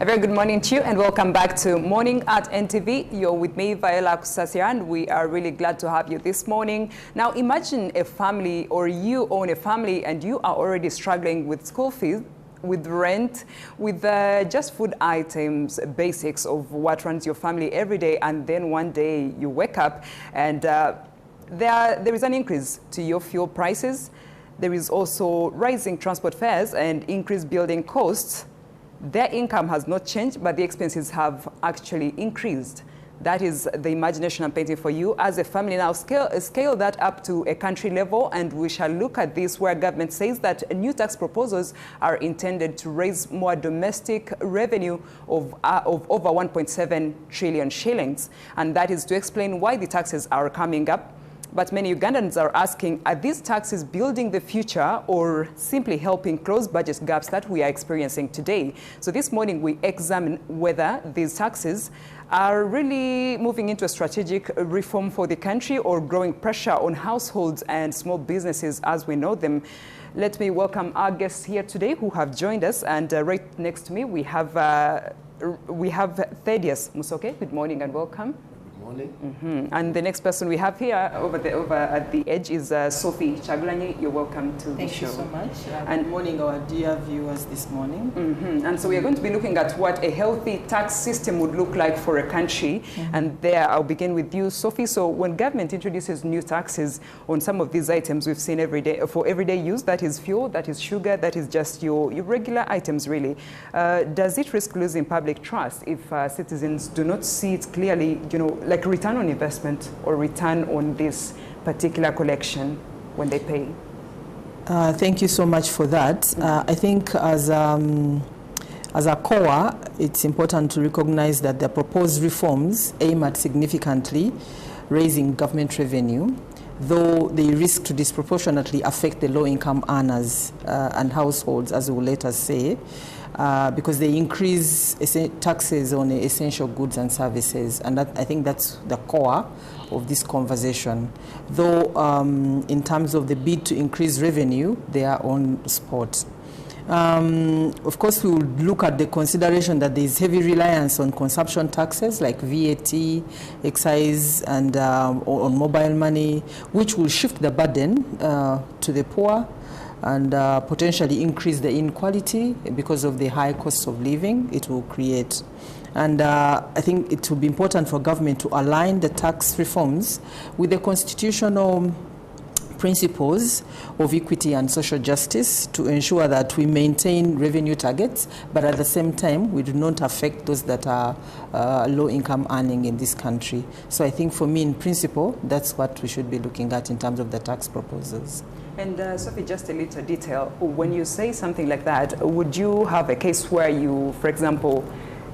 A very good morning to you and welcome back to Morning at NTV. You're with me, Viola Kusasia, and we are really glad to have you this morning. Now imagine a family, or you own a family and you are already struggling with school fees, with rent, with just food items, basics of what runs your family every day, and then one day you wake up and there is an increase to your fuel prices. There is also rising transport fares and increased building costs. Their income has not changed, but the expenses have actually increased. That is the imagination I'm painting for you as a family. Now scale that up to a country level, and we shall look at this where government says that new tax proposals are intended to raise more domestic revenue of over 1.7 trillion shillings. And that is to explain why the taxes are coming up. But many Ugandans are asking, are these taxes building the future or simply helping close budget gaps that we are experiencing today? So this morning we examine whether these taxes are really moving into a strategic reform for the country or growing pressure on households and small businesses as we know them. Let me welcome our guests here today who have joined us. And right next to me we have Thaddeus Musoke. Good morning and welcome. And the next person we have here over at the edge is Sophie Chagulanyi. You're welcome to the show. Thank you so much. And good morning, our dear viewers this morning. And so we are going to be looking at what a healthy tax system would look like for a country. And there, I'll begin with you, Sophie. So when government introduces new taxes on some of these items we've seen every day, for everyday use, that is fuel, that is sugar, that is just your regular items, really. Does it risk losing public trust if citizens do not see it clearly, like return on investment or return on this particular collection when they pay? Thank you so much for that. I think as a core, it's important to recognize that the proposed reforms aim at significantly raising government revenue, though they risk to disproportionately affect the low-income earners and households, as we will later say, because they increase taxes on essential goods and services, and I think that's the core of this conversation. Though in terms of the bid to increase revenue, they are on spot. Of course, we will look at the consideration that there is heavy reliance on consumption taxes like VAT, excise, and on mobile money, which will shift the burden to the poor and potentially increase the inequality because of the high cost of living it will create. And I think it will be important for government to align the tax reforms with the constitutional principles of equity and social justice to ensure that we maintain revenue targets, but at the same time, we do not affect those that are low-income earning in this country. So I think for me, in principle, that's what we should be looking at in terms of the tax proposals. And Sophie, just a little detail. When you say something like that, would you have a case where you, for example,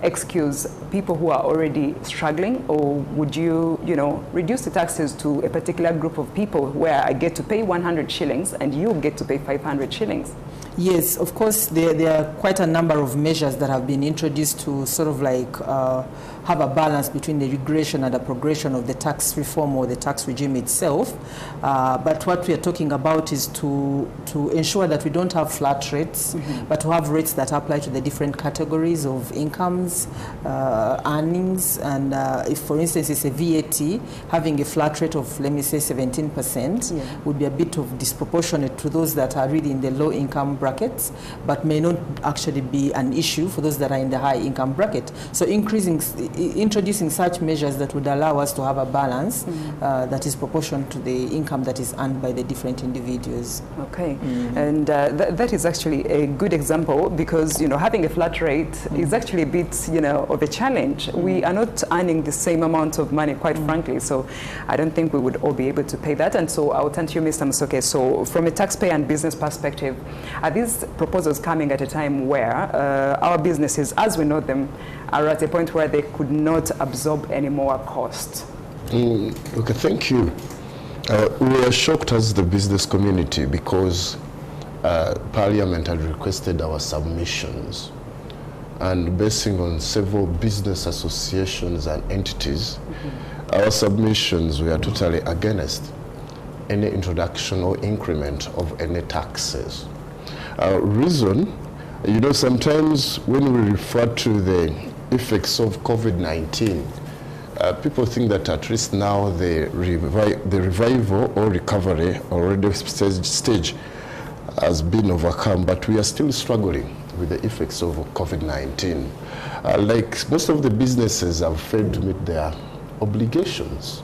excuse people who are already struggling, or would you, reduce the taxes to a particular group of people where I get to pay 100 shillings and you get to pay 500 shillings? Yes, of course, there are quite a number of measures that have been introduced to sort of like have a balance between the regression and the progression of the tax reform or the tax regime itself. But what we are talking about is to ensure that we don't have flat rates, but to have rates that apply to the different categories of incomes, earnings, and if, for instance, it's a VAT, having a flat rate of, let me say, 17% would be a bit of disproportionate to those that are really in the low income brackets, but may not actually be an issue for those that are in the high income bracket. So introducing such measures that would allow us to have a balance that is proportional to the income that is earned by the different individuals. Okay, and that is actually a good example because, having a flat rate is actually a bit, of a challenge. We are not earning the same amount of money, quite frankly, so I don't think we would all be able to pay that. And so I'll turn to you, Mr. Musoke. So from a taxpayer and business perspective, are these proposals coming at a time where our businesses, as we know them, are at a point where they could not absorb any more cost? Okay, thank you. We are shocked as the business community because Parliament had requested our submissions, and basing on several business associations and entities, our submissions were totally against any introduction or increment of any taxes. Reason You know, sometimes when we refer to the effects of COVID-19, people think that at least now the revival or recovery already stage has been overcome, but we are still struggling with the effects of COVID-19. Like most of the businesses have failed to meet their obligations.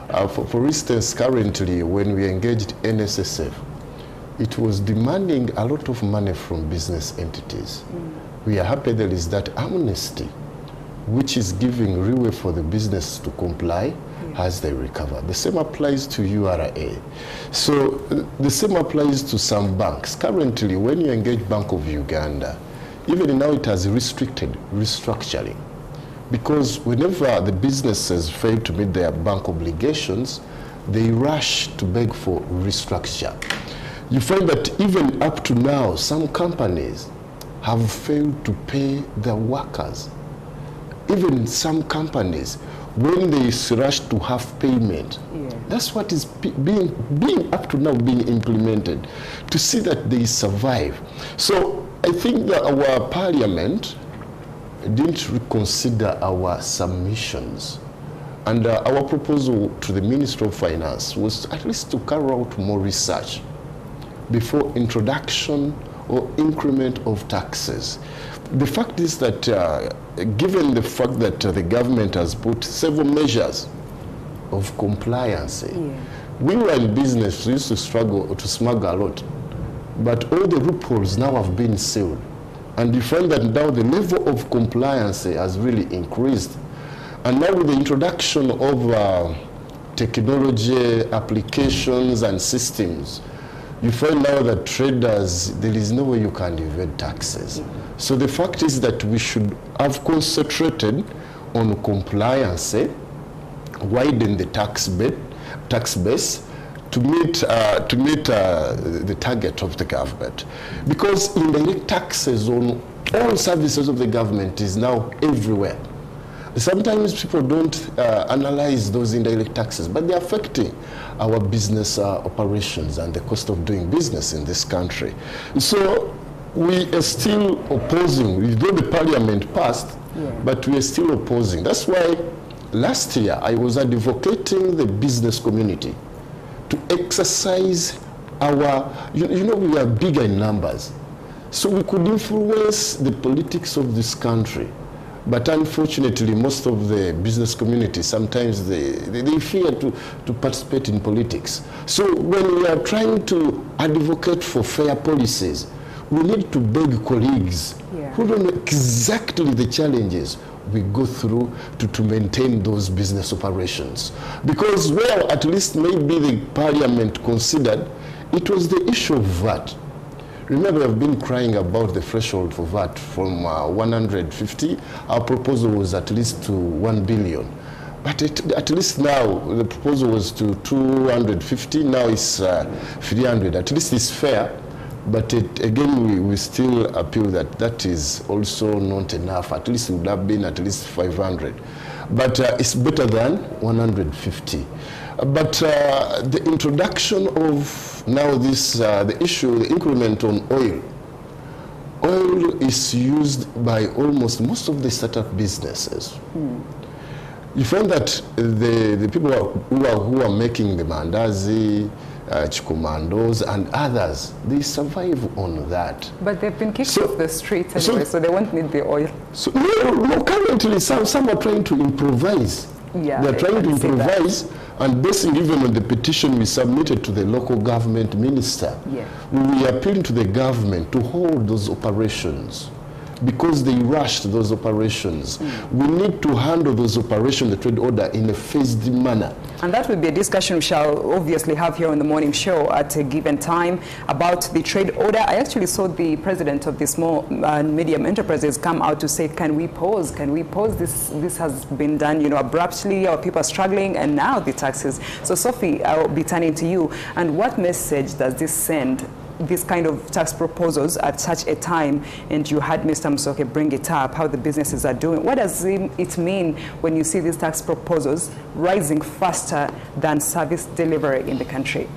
For instance, currently when we engaged NSSF, it was demanding a lot of money from business entities. We are happy there is that amnesty, which is giving leeway for the business to comply as they recover. The same applies to URA. So the same applies to some banks. Currently, when you engage Bank of Uganda, even now it has restricted restructuring, because whenever the businesses fail to meet their bank obligations, they rush to beg for restructure. You find that even up to now, some companies have failed to pay their workers. Even some companies, when they rush to have payment, that's what is being up to now being implemented to see that they survive. So I think that our parliament didn't reconsider our submissions. And our proposal to the Minister of Finance was at least to carry out more research before introduction or increment of taxes. The fact is that given the fact that the government has put several measures of compliance, we were in business, we used to struggle to smuggle a lot, but all the loopholes now have been sealed. And you find that now the level of compliance has really increased. And now with the introduction of technology, applications and systems, you find now that traders, there is no way you can evade taxes. So the fact is that we should have concentrated on compliance, widen the tax base to meet the target of the government. Because indirect taxes on all services of the government is now everywhere. Sometimes people don't analyze those indirect taxes, but they're affecting our business operations and the cost of doing business in this country. So we are still opposing, though the parliament passed, but we are still opposing. That's why last year I was advocating the business community to exercise our, you know, we are bigger in numbers, so we could influence the politics of this country. But unfortunately, most of the business community, sometimes they fear to participate in politics. So when we are trying to advocate for fair policies, we need to beg colleagues who don't know exactly the challenges we go through to maintain those business operations. Because, well, at least maybe the parliament considered it was the issue of VAT. Remember, I've been crying about the threshold for VAT from 150. Our proposal was at least to 1 billion. But at least now, the proposal was to 250. Now it's 300. At least it's fair. But again, we still appeal that that is also not enough. At least it would have been at least 500. But it's better than 150. But the introduction of now this, the issue, the increment on oil. Oil is used by almost most of the startup businesses. You find that the people who are making the mandazi, chikumandos and others, they survive on that. But they've been kicked off the street anyway, so they won't need the oil. So no, currently some are trying to improvise. They're trying to improvise, and basing even on the petition we submitted to the local government minister, we appealed to the government to hold those operations because they rushed those operations. We need to handle those operations, the trade order, in a phased manner. And that will be a discussion we shall obviously have here on the morning show at a given time about the trade order. I actually saw the president of the small and medium enterprises come out to say, can we pause? Can we pause? This has been done, you know, abruptly. Our people are struggling, and now the taxes. So Sophie, I'll be turning to you. And what message does this send, this kind of tax proposals at such a time? And you had Mr. Musoke bring it up, how the businesses are doing. What does it mean when you see these tax proposals rising faster than service delivery in the country?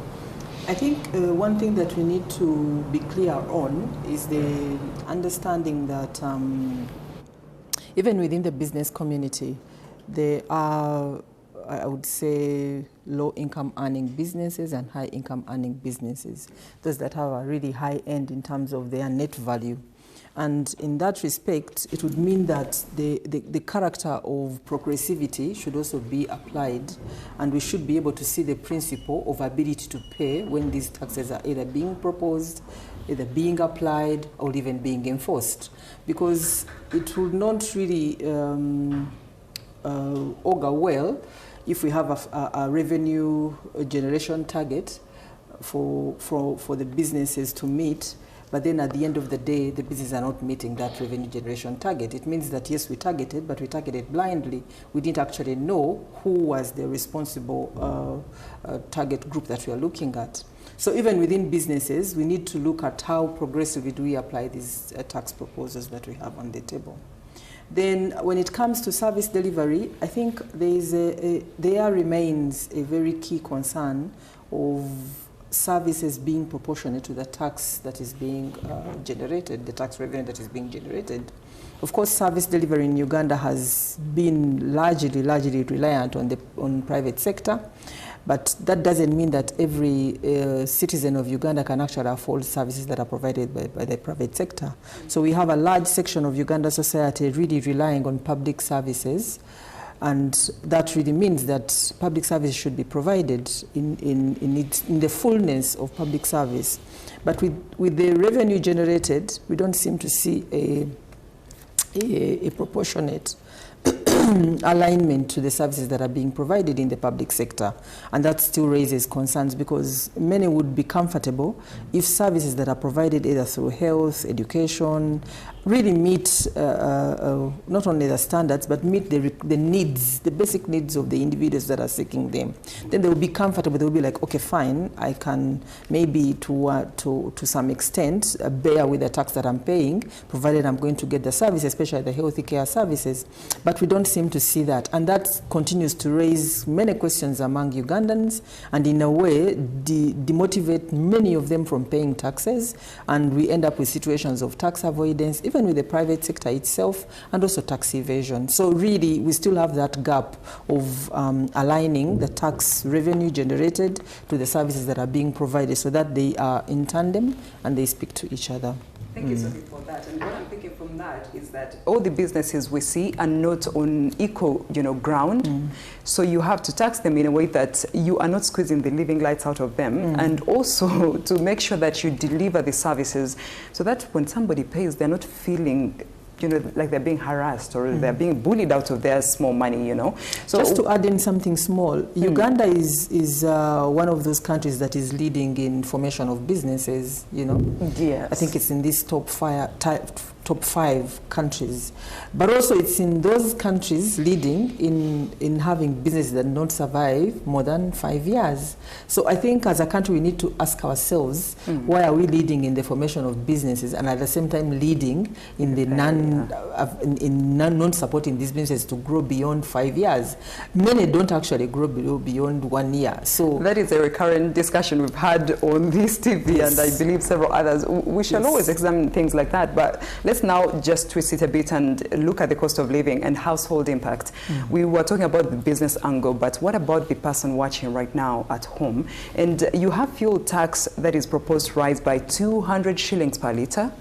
I think one thing that we need to be clear on is the understanding that even within the business community, there are, I would say, low-income earning businesses and high-income earning businesses, those that have a really high end in terms of their net value. And in that respect, it would mean that the character of progressivity should also be applied, and we should be able to see the principle of ability to pay when these taxes are either being proposed, either being applied, or even being enforced. Because it would not really augur well if we have a revenue generation target for the businesses to meet, but then at the end of the day, the businesses are not meeting that revenue generation target. It means that, yes, we targeted, but we targeted blindly. We didn't actually know who was the responsible target group that we are looking at. So even within businesses, we need to look at how progressively do we apply these tax proposals that we have on the table. Then when it comes to service delivery, I think there remains a very key concern of services being proportionate to the tax that is being generated, the tax revenue that is being generated. Of course, service delivery in Uganda has been largely reliant on private sector, but that doesn't mean that every citizen of Uganda can actually afford services that are provided by the private sector. So we have a large section of Uganda society really relying on public services, and that really means that public service should be provided in the fullness of public service. But with the revenue generated, we don't seem to see a proportionate alignment to the services that are being provided in the public sector. And that still raises concerns, because many would be comfortable if services that are provided either through health, education, really meet not only the standards, but meet the needs, the basic needs of the individuals that are seeking them. Then they will be comfortable. They will be like, okay, fine, I can maybe to some extent bear with the tax that I'm paying, provided I'm going to get the service, especially the healthy care services. But we don't seem to see that. And that continues to raise many questions among Ugandans, and in a way demotivate many of them from paying taxes. And we end up with situations of tax avoidance, even with the private sector itself, and also tax evasion. So really, we still have that gap of aligning the tax revenue generated to the services that are being provided, so that they are in tandem and they speak to each other. Thank you, Sophie, for that. And what I'm thinking from that is that all the businesses we see are not on equal, ground. So you have to tax them in a way that you are not squeezing the living lights out of them, and also to make sure that you deliver the services so that when somebody pays, they're not feeling like they're being harassed or they're being bullied out of their small money, So just to add in something small, Uganda is one of those countries that is leading in formation of businesses, Yes. I think it's in these top five countries. But also it's in those countries leading in having businesses that don't survive more than 5 years. So I think as a country we need to ask ourselves, why are we leading in the formation of businesses and at the same time leading in the non-supporting these businesses to grow beyond 5 years? Many don't actually grow beyond 1 year. So that is a recurrent discussion we've had on this TV, yes. And I believe several others. We shall always examine things like that, but let's now just twist it a bit and look at the cost of living and household impact. We were talking about the business angle, but what about the person watching right now at home? And you have fuel tax that is proposed to rise by 200 shillings per litre.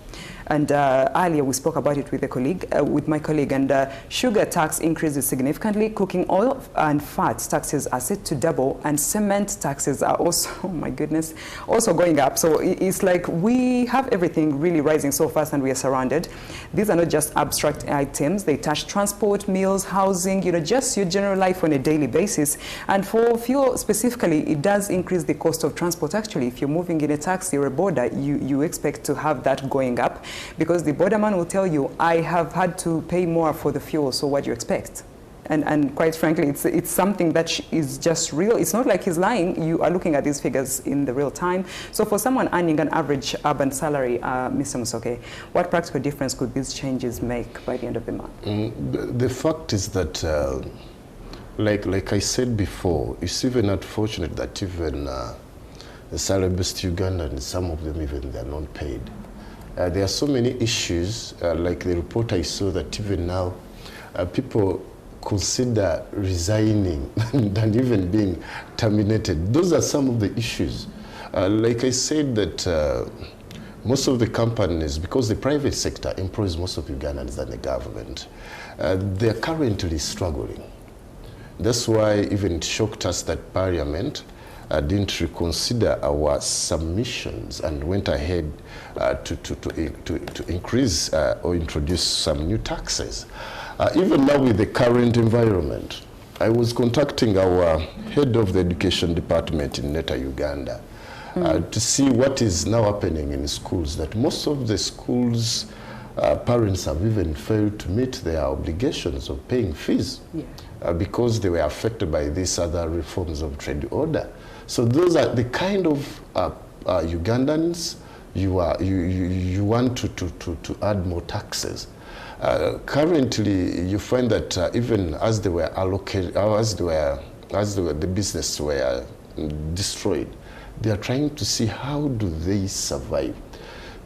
And earlier we spoke about it with my colleague, and sugar tax increases significantly. Cooking oil and fat taxes are set to double, and cement taxes are also, oh my goodness, also going up. So it's like we have everything really rising so fast, and we are surrounded. These are not just abstract items. They touch transport, meals, housing, just your general life on a daily basis. And for fuel specifically, it does increase the cost of transport. Actually, if you're moving in a taxi or a border, you expect to have that going up, because the borderman will tell you, I have had to pay more for the fuel, so what do you expect? And quite frankly, it's something that is just real. It's not like he's lying. You are looking at these figures in the real time. So for someone earning an average urban salary, Mr. Musoke, what practical difference could these changes make by the end of the month? The fact is that, like I said before, it's even unfortunate that even the salary-based Ugandans, some of them even they're not paid. There are so many issues, like the report I saw, that even now people consider resigning than even being terminated. Those are some of the issues. Like I said, that most of the companies, because the private sector employs most of Ugandans than the government, they're currently struggling. That's why even it shocked us that Parliament didn't reconsider our submissions and went ahead to increase or introduce some new taxes. Even now with the current environment, I was contacting our head of the education department in Neta, Uganda, to see what is now happening in schools, that most of the schools, parents have even failed to meet their obligations of paying fees. Yeah. Because they were affected by these other reforms of trade order. So those are the kind of Ugandans you want to add more taxes. Currently, you find that even as they were allocated, the business were destroyed, they are trying to see how do they survive.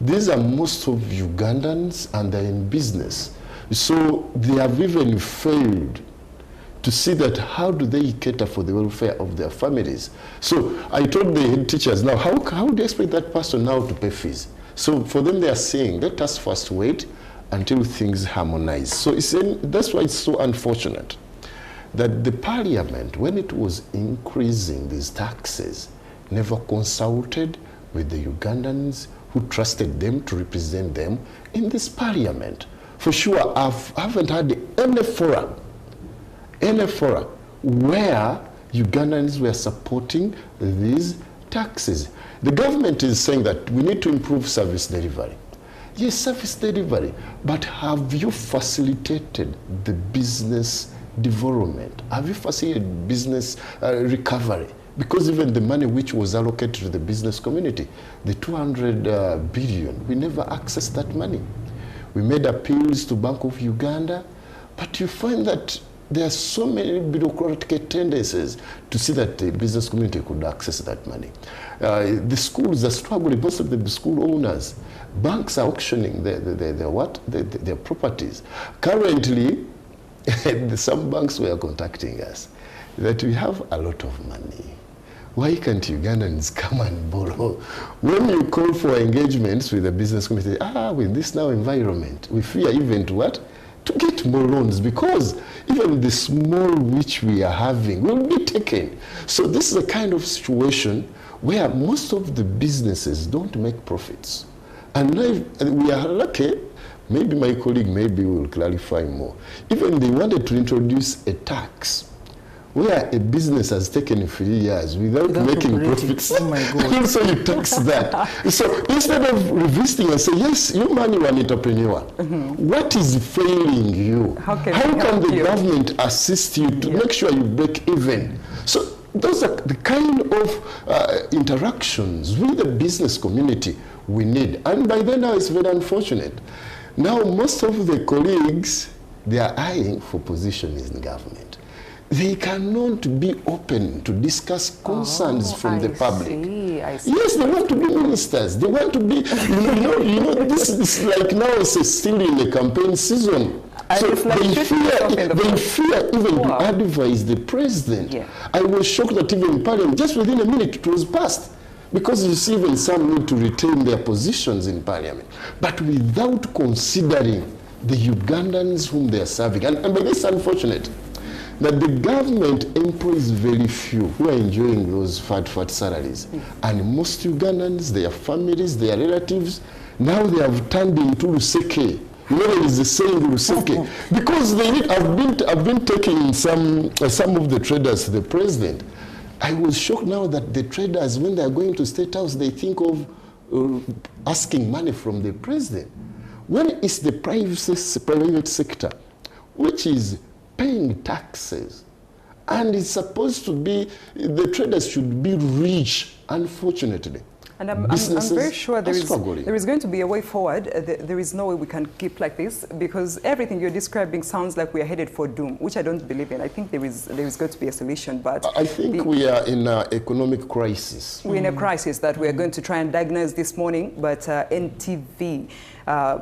These are most of Ugandans, and they're in business, so they have even failed to see that how do they cater for the welfare of their families. So I told the head teachers, now how do you expect that person now to pay fees? So for them, they are saying, let us first wait until things harmonize. So that's why it's so unfortunate that the Parliament, when it was increasing these taxes, never consulted with the Ugandans who trusted them to represent them in this Parliament. For sure, I haven't had any forum where Ugandans were supporting these taxes. The government is saying that we need to improve service delivery. Yes, service delivery, but have you facilitated the business development? Have you facilitated business recovery? Because even the money which was allocated to the business community, the 200 billion, we never accessed that money. We made appeals to Bank of Uganda, but you find that there are so many bureaucratic tendencies to see that the business community could access that money. The schools are struggling, most of the school owners. Banks are auctioning their properties. Currently, some banks were contacting us that we have a lot of money. Why can't Ugandans come and borrow? When you call for engagements with the business community, with this now environment, we fear even to get more loans, because even the small which we are having will be taken. So this is a kind of situation where most of the businesses don't make profits. And we are lucky, maybe my colleague will clarify more. Even they wanted to introduce a tax where a business has taken 3 years without making profits. Oh my God. So you tax that. So instead of revisiting and say, yes, you man, you're an entrepreneur. What is failing you? How can the government assist you to make sure you break even? So those are the kind of interactions with the business community we need. And by then now, it's very unfortunate. Now, most of the colleagues, they are eyeing for positions in government. They cannot be open to discuss concerns from the public. I see. Yes, they want to be ministers. They want to be, this is like now it's still in the campaign season. So they fear even to advise the president. Yeah. I was shocked that even in Parliament, just within a minute, it was passed. Because you see, even some need to retain their positions in Parliament, but without considering the Ugandans whom they are serving. And by this, unfortunate that the government employs very few who are enjoying those fat salaries. And most Ugandans, their families, their relatives, now they have turned into Luseke. There is the saying Luseke. Because I've been taking some of the traders to the president. I was shocked now that the traders, when they are going to State House, they think of asking money from the president. When it's the private sector, which is paying taxes, and it's supposed to be, the traders should be rich. Unfortunately, And I'm very sure there is going to be a way forward. There is no way we can keep like this, because everything you're describing sounds like we are headed for doom, which I don't believe in. I think there is going to be a solution. But I think we are in an economic crisis. We're in a crisis that we're going to try and diagnose this morning. But NTV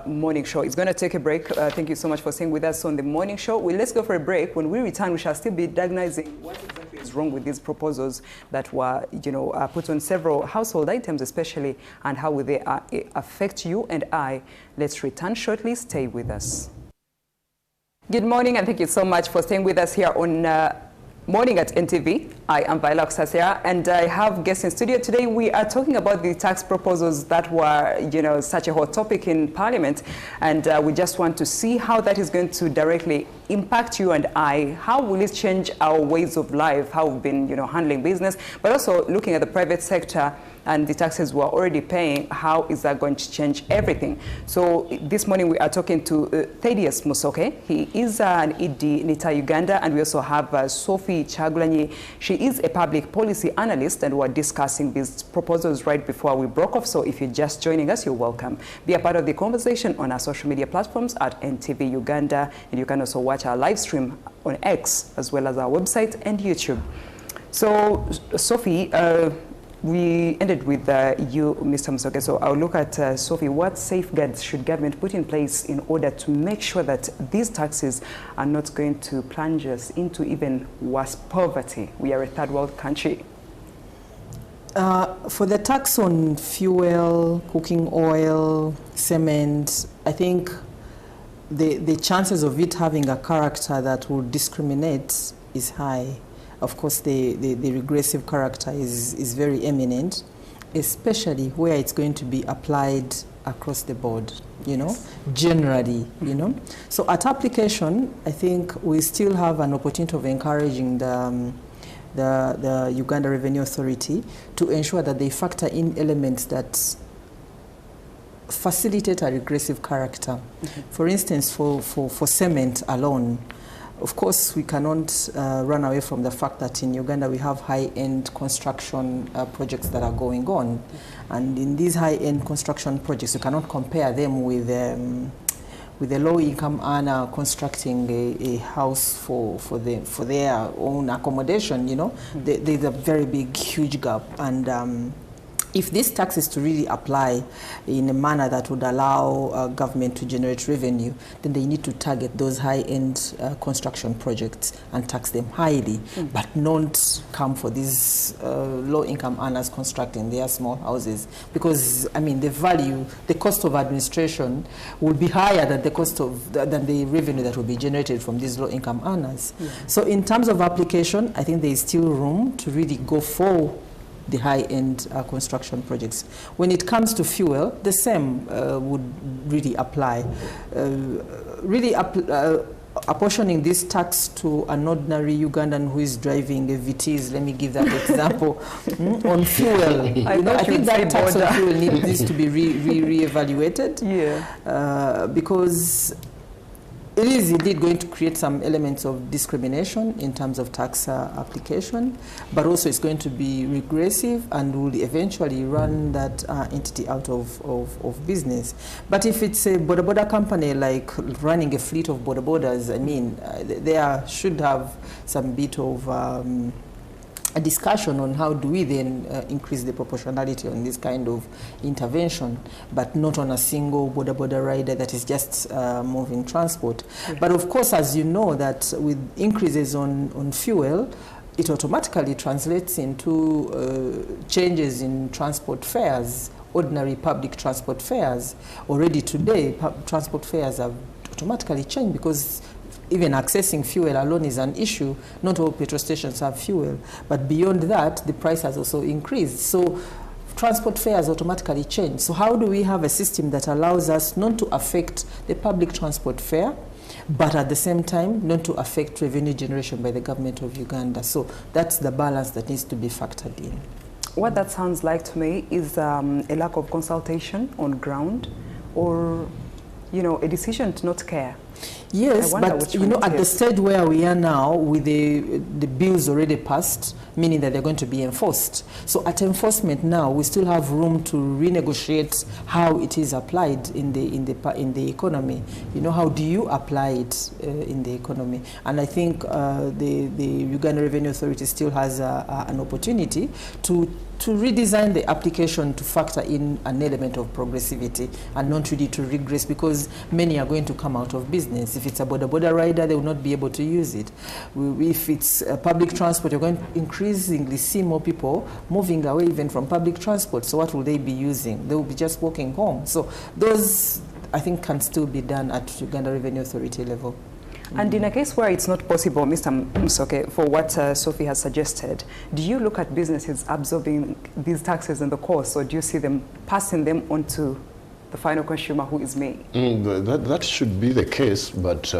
morning show is going to take a break. Thank you so much for staying with us on the morning show. Let's go for a break. When we return, we shall still be diagnosing what exactly is wrong with these proposals that were, put on several household items, especially, and how will they affect you and I. Let's return shortly. Stay with us. Good morning, and thank you so much for staying with us here on Morning at NTV. I am Viola Kusasira, and I have guests in studio today. We are talking about the tax proposals that were, such a hot topic in Parliament, and we just want to see how that is going to directly impact you and I. How will it change our ways of life, how we've been, handling business, but also looking at the private sector and the taxes we're already paying. How is that going to change everything? So this morning we are talking to Thaddeus Musoke. He is an ED Nita Uganda, and we also have Sophie Chagulanyi. She is a public policy analyst, and we're discussing these proposals right before we broke off. So if you're just joining us, you're welcome. Be a part of the conversation on our social media platforms at NTV Uganda, and you can also watch our live stream on X as well as our website and YouTube. So Sophie, we ended with you, Mr. Musoke. So I'll look at Sophie. What safeguards should government put in place in order to make sure that these taxes are not going to plunge us into even worse poverty? We are a third world country. For the tax on fuel, cooking oil, cement, I think the chances of it having a character that will discriminate is high. Of course, the regressive character is very eminent, especially where it's going to be applied across the board, generally, So at application, I think we still have an opportunity of encouraging the Uganda Revenue Authority to ensure that they factor in elements that facilitate a regressive character. For instance, for cement alone, of course, we cannot run away from the fact that in Uganda we have high-end construction projects that are going on. And in these high-end construction projects, you cannot compare them with a low-income earner constructing a house for their own accommodation, There's a very big, huge gap. And if this tax is to really apply in a manner that would allow government to generate revenue, then they need to target those high-end construction projects and tax them highly, but not come for these low-income earners constructing their small houses. Because, the cost of administration will be higher than the revenue that will be generated from these low-income earners. So in terms of application, I think there is still room to really go for the high-end construction projects. When it comes to fuel, the same would really apply. Apportioning this tax to an ordinary Ugandan who is driving a VTs, let me give that example, on fuel. I think that tax on fuel needs to be re-evaluated. Because it is indeed going to create some elements of discrimination in terms of tax application, but also it's going to be regressive and will eventually run that entity out of business. But if it's a boda company, like running a fleet of bodas, they should have some bit of a discussion on how do we then increase the proportionality on this kind of intervention, but not on a single boda rider that is just moving transport. But of course, as you know, that with increases on fuel, it automatically translates into changes in transport fares, ordinary public transport fares. Already today, transport fares have automatically changed because even accessing fuel alone is an issue. Not all petrol stations have fuel, but beyond that, the price has also increased. So transport fares automatically change. So how do we have a system that allows us not to affect the public transport fare, but at the same time not to affect revenue generation by the government of Uganda? So that's the balance that needs to be factored in. What that sounds like to me is a lack of consultation on ground, or a decision to not care. Yes, but you know, at the stage where we are now, with the bills already passed, meaning that they're going to be enforced. So at enforcement now, we still have room to renegotiate how it is applied in the economy. You know, how do you apply it in the economy? And I think the Uganda Revenue Authority still has an opportunity to redesign the application to factor in an element of progressivity and not really to regress, because many are going to come out of business. If it's a border rider, they will not be able to use it. If it's public transport, you're going to increasingly see more people moving away even from public transport. So what will they be using? They will be just walking home. So those, I think, can still be done at Uganda Revenue Authority level. And in a case where it's not possible, Mr. Msoke, for what Sophie has suggested, do you look at businesses absorbing these taxes and the costs, or do you see them passing them on to the final consumer, who is me? That should be the case, but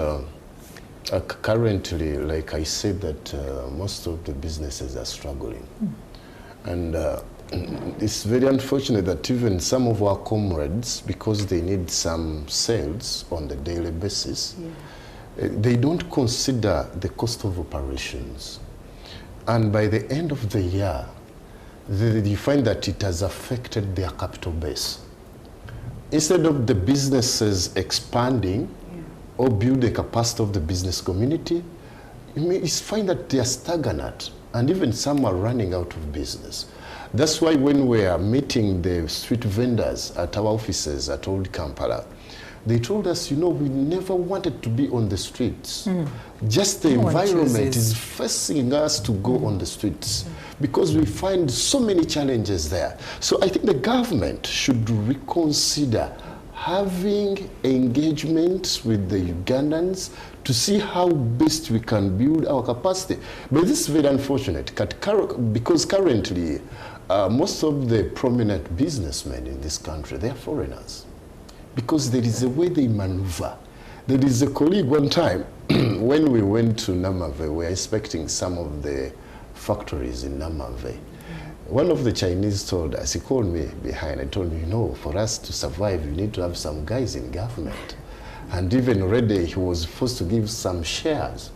currently, like I said, that most of the businesses are struggling. And it's very unfortunate that even some of our comrades, because they need some sales on the daily basis, they don't consider the cost of operations. And by the end of the year, you find that it has affected their capital base. Instead of the businesses expanding or building capacity of the business community, you find that they are stagnant, and even some are running out of business. That's why when we are meeting the street vendors at our offices at Old Kampala, they told us, you know, we never wanted to be on the streets. Just the environment is forcing us to go on the streets because we find so many challenges there. So I think the government should reconsider having engagement with the Ugandans to see how best we can build our capacity. But this is very unfortunate because currently most of the prominent businessmen in this country, they are foreigners. Because there is a way they maneuver. There is a colleague one time, when we went to Namave, we were inspecting some of the factories in Namave. One of the Chinese told us, he called me behind and told me, you know, for us to survive, you need to have some guys in government. And even already he was forced to give some shares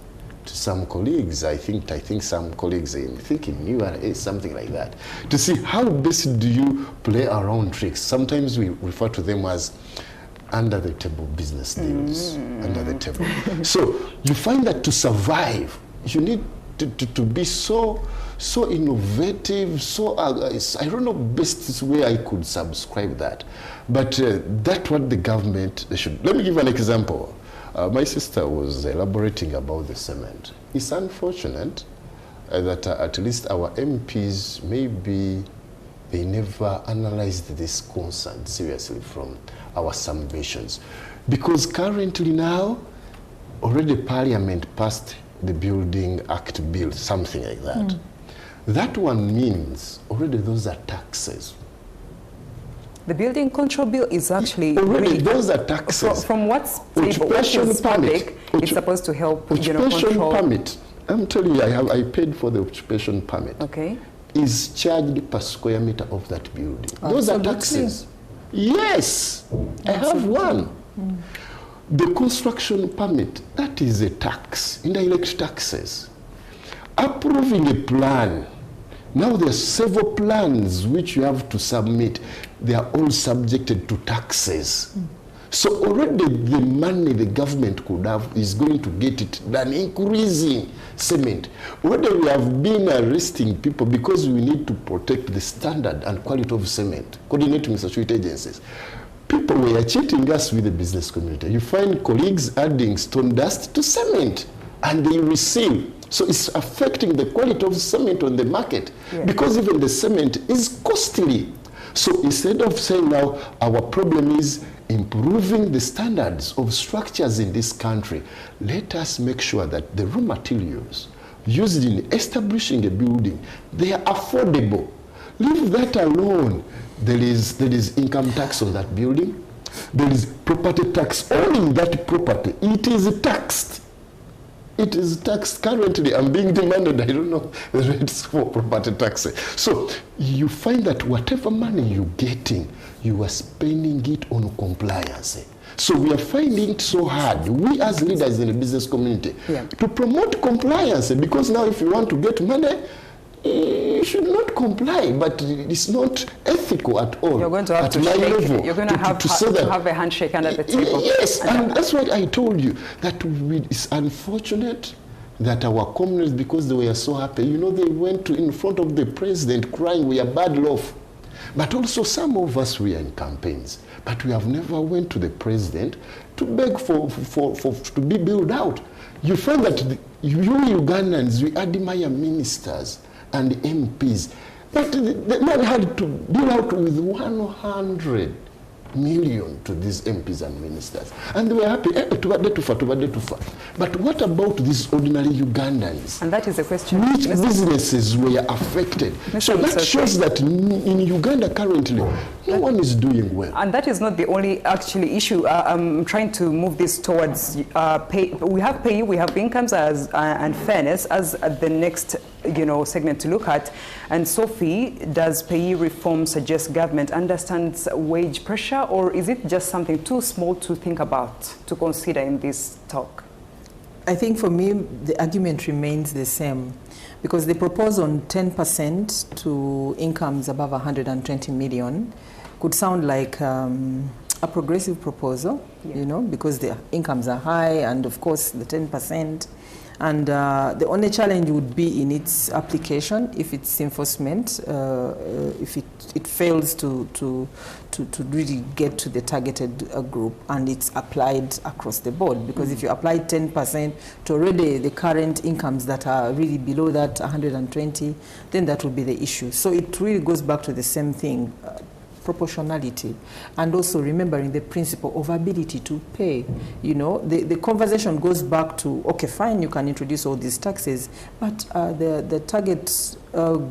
to some colleagues. I think some colleagues in thinking URA, something like that, to see how best do you play around tricks. Sometimes we refer to them as under the table business deals, under the table. So you find that to survive, you need to be so innovative, I don't know best way I could subscribe that, but that's what the government should. Let me give an example. My sister was elaborating about the cement. It's unfortunate that at least our MPs, maybe they never analyzed this concern seriously from our submissions. Because currently now, already Parliament passed the Building Act bill, something like that. That one means already those are taxes. The building control bill is actually already those are taxes. From what's public, it's supposed to help control. Permit. I'm telling you, I paid for the occupation permit. Okay. Is charged per square meter of that building. Those are taxes. Yes, I have one. The construction permit, that is a tax, indirect taxes. Approving a plan. Now there are several plans which you have to submit. They are all subjected to taxes. So already the money the government could have is going to get it than increasing cement. Already we have been arresting people because we need to protect the standard and quality of cement, coordinating with statutory agencies. People were cheating us with the business community. You find colleagues adding stone dust to cement and they receive. So it's affecting the quality of cement on the market because even the cement is costly. So instead of saying now our problem is improving the standards of structures in this country, let us make sure that the raw materials used in establishing a building, they are affordable. Leave that alone. There is income tax on that building. There is property tax owning that property. It is taxed. It is taxed currently. I'm being demanded, I don't know the rates for property tax. So you find that whatever money you're getting, you are spending it on compliance. So we are finding it so hard, we as leaders in the business community, to promote compliance, because now if you want to get money, you should not comply, but it's not ethical at all. You're going to have to shake. Level, you're going to have a handshake under the table. Yes, and that's why I told you that it's unfortunate that our communities, because they were so happy, you know, they went in front of the president crying, we are bad off. But also some of us were in campaigns, but we have never went to the president to beg to be built out. You find that you Ugandans, we admire ministers and MPs, but the man had to deal out with 100 million to these MPs and ministers, and they were happy. But what about these ordinary Ugandans? And that is the question. Which businesses were affected? So that shows that in Uganda currently, no one is doing well. And that is not the only actually issue. I'm trying to move this towards pay. We have pay, we have incomes and fairness as the next segment to look at. And Sophie, does pay reform suggest government understands wage pressure, or is it just something too small to think about, to consider in this talk? I think for me, the argument remains the same, because they propose on 10% to incomes above 120 million could sound like a progressive proposal, because the incomes are high, and of course the 10%. And the only challenge would be in its application, if its enforcement, if it fails to really get to the targeted group, and it's applied across the board. Because if you apply 10% to already the current incomes that are really below that 120, then that would be the issue. So it really goes back to the same thing. Proportionality, and also remembering the principle of ability to pay. The conversation goes back to, okay, fine, you can introduce all these taxes, but the target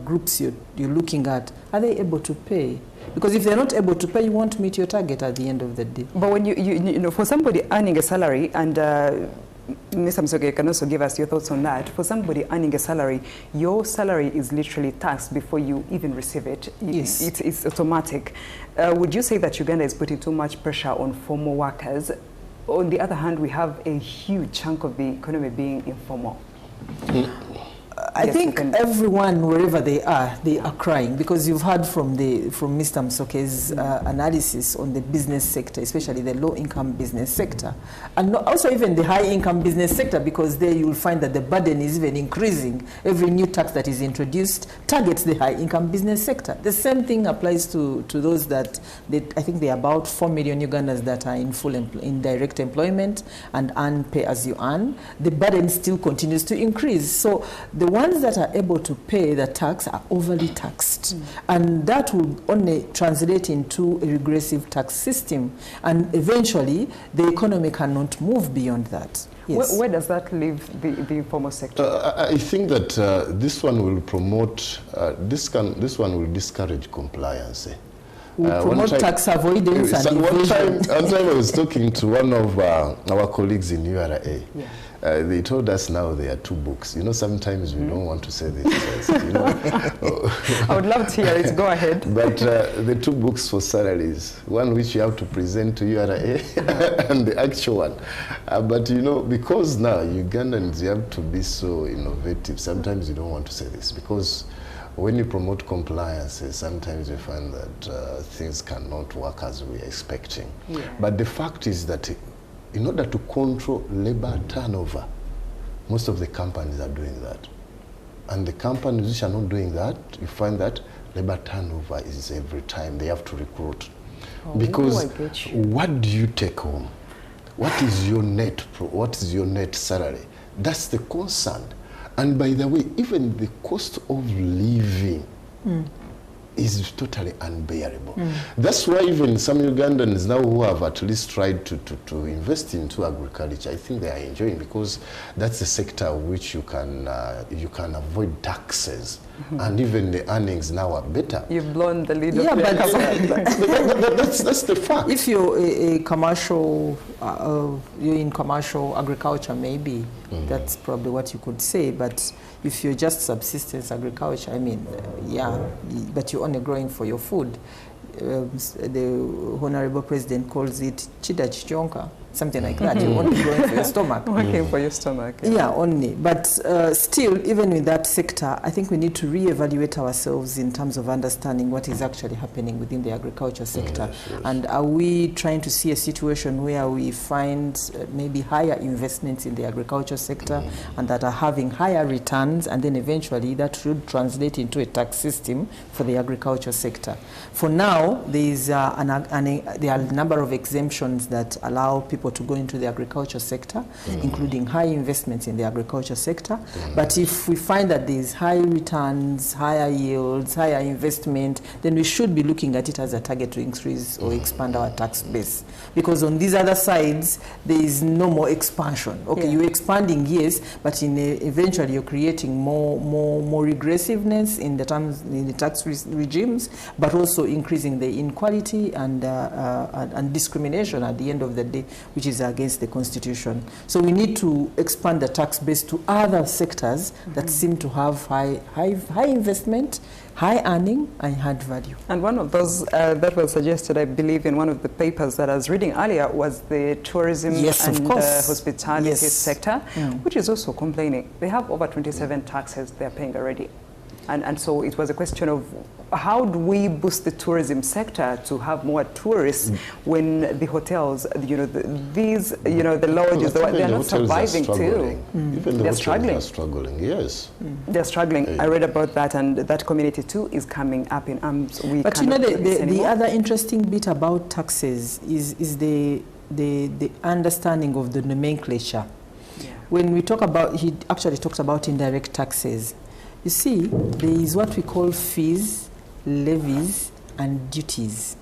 groups you're looking at, are they able to pay? Because if they're not able to pay, you won't meet your target at the end of the day. But when you for somebody earning a salary, and Mr. Msoke can also give us your thoughts on that. For somebody earning a salary, your salary is literally taxed before you even receive it. Yes. It's automatic. Would you say that Uganda is putting too much pressure on formal workers? On the other hand, we have a huge chunk of the economy being informal. I think everyone, wherever they are crying, because you've heard from Mr. Msoke's analysis on the business sector, especially the low-income business sector, and also even the high-income business sector, because there you'll find that the burden is even increasing. Every new tax that is introduced targets the high-income business sector. The same thing applies to those that, I think there are about 4 million Ugandans that are in direct employment and earn pay as you earn. The burden still continues to increase. So the ones that are able to pay the tax are overly taxed, and that will only translate into a regressive tax system, and eventually the economy cannot move beyond that. Yes. Where does that leave the informal sector? I think that this one will promote, this one will discourage compliance. Promote tax avoidance and evasion. One time I was talking to one of our colleagues in URA. They told us now there are 2 books. Sometimes we don't want to say this. I would love to hear it. Go ahead. But the 2 books for salaries, one which you have to present to URA and the actual one. But because now Ugandans, you have to be so innovative. Sometimes you don't want to say this, because when you promote compliance, sometimes you find that things cannot work as we are expecting. But the fact is that in order to control labor turnover, most of the companies are doing that. And the companies which are not doing that, you find that labor turnover is every time they have to recruit. Because what do you take home? What is your net salary? That's the concern. And by the way, even the cost of living is totally unbearable. That's why even some Ugandans now who have at least tried to invest into agriculture, I think they are enjoying, because that's the sector which you can avoid taxes, and even the earnings now are better. You've blown the lead. Yeah, but that's the fact. If you're a commercial, you're in commercial agriculture, maybe that's probably what you could say. But if you're just subsistence agriculture, I mean, but you're only growing for your food, the Honorable President calls it chida chichonka, something like that. You're only going for your stomach. Working for your stomach. Yeah, only. But still, even with that sector, I think we need to re-evaluate ourselves in terms of understanding what is actually happening within the agriculture sector. Yes, yes. And are we trying to see a situation where we find maybe higher investments in the agriculture sector and that are having higher returns, and then eventually that should translate into a tax system for the agriculture sector. For now, there are a number of exemptions that allow people to go into the agriculture sector, including high investments in the agriculture sector. But if we find that there's high returns, higher yields, higher investment, then we should be looking at it as a target to increase or expand our tax base. Because on these other sides, there is no more expansion. Okay, you're expanding, yes, but eventually you're creating more regressiveness in the tax regimes, but also increasing the inequality and discrimination at the end of the day, which is against the Constitution. So we need to expand the tax base to other sectors that seem to have high investment, high earning, and high value. And one of those that was suggested, I believe, in one of the papers that I was reading earlier was the tourism and hospitality sector, which is also complaining. They have over 27 taxes they're paying already. And so it was a question of how do we boost the tourism sector to have more tourists when the hotels, the lodges, they're not surviving too. Even the hotels are struggling, yes. They're struggling. I read about that, and that community too is coming up in arms. But you know, the other interesting bit about taxes is the understanding of the nomenclature. Yeah. When we talk about, he actually talks about indirect taxes. You see, there is what we call fees, levies, and duties.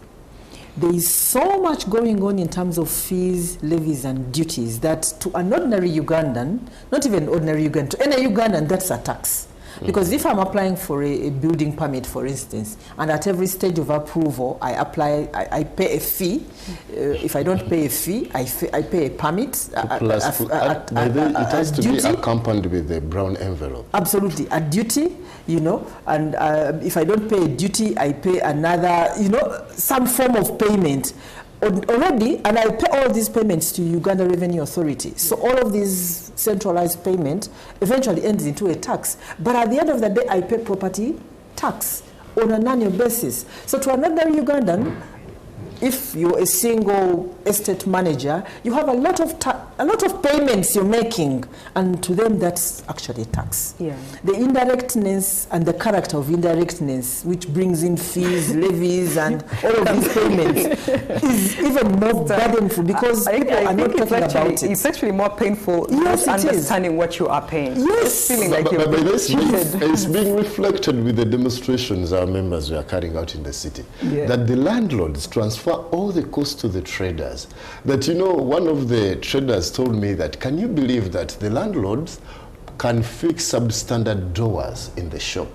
There is so much going on in terms of fees, levies, and duties that to an ordinary Ugandan, not even ordinary Ugandan, to any Ugandan, that's a tax. Because if I'm applying for a building permit, for instance, and at every stage of approval, I pay a fee. If I don't pay a fee, I pay a permit. It has to be accompanied with a brown envelope. Absolutely, a duty, and if I don't pay a duty, I pay another, some form of payment. Already, and I pay all these payments to Uganda Revenue Authority. So all of these centralized payments eventually ends into a tax. But at the end of the day, I pay property tax on an annual basis. So to another Ugandan, if you're a single estate manager, you have a lot of payments you're making, and to them that's actually a tax. Yeah. The indirectness and the character of indirectness, which brings in fees, levies, and all of these payments, is even more burdenful because people are not talking about it. It's actually more painful not understanding what you are paying. Yes. Feeling like you're it's being reflected with the demonstrations our members were carrying out in the city, that the landlords transfer all the costs to the traders. That, one of the traders told me that, can you believe that the landlords can fix substandard doors in the shop?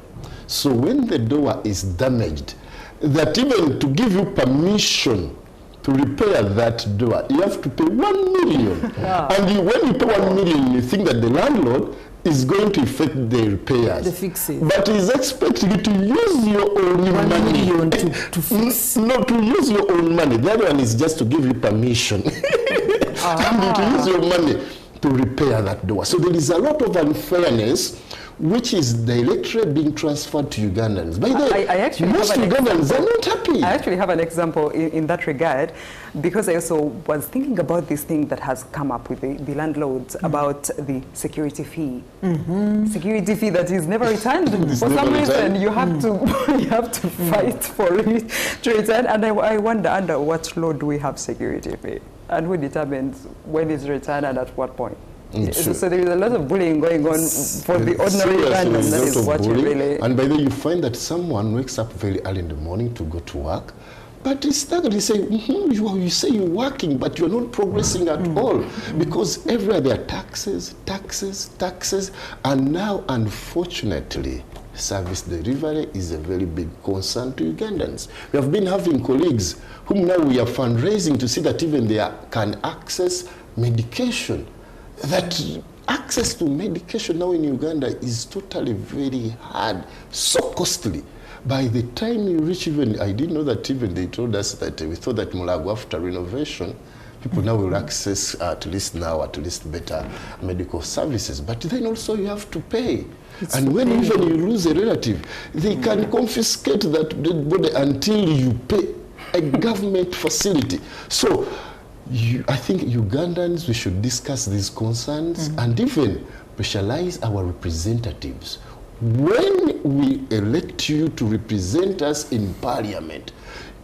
So when the door is damaged, that even to give you permission to repair that door, you have to pay 1 million. Yeah. And when you pay 1 million, you think that the landlord is going to effect the repairs. The fixes. But he's expecting you to use your own money. to fix. No, to use your own money. The other one is just to give you permission. And to use your money to repair that door. So there is a lot of unfairness which is directly being transferred to Ugandans. By the way, most Ugandans are not happy. I actually have an example in that regard, because I also was thinking about this thing that has come up with the landlords about the security fee. Security fee that is never returned. For some reason, you have to fight for it to return. And I wonder under what law do we have security fee? And who determines when it's returned and at what point? So there is a lot of bullying going on for the ordinary Ugandans. That is what you really... And by the way, you find that someone wakes up very early in the morning to go to work, but it's staggered. You say, you say you're working, but you're not progressing at all, because everywhere there are taxes, and now, unfortunately, service delivery is a very big concern to Ugandans. We have been having colleagues whom now we are fundraising to see that even they can access medication. That access to medication now in Uganda is totally very hard, so costly. by the time you reach even, I didn't know that even they told us that we thought that Mulago after renovation, people now will access at least better medical services. But then also you have to pay. And when even you lose a relative, they can confiscate that dead body until you pay a government facility. So I think Ugandans, we should discuss these concerns and even specialize our representatives. When we elect you to represent us in parliament,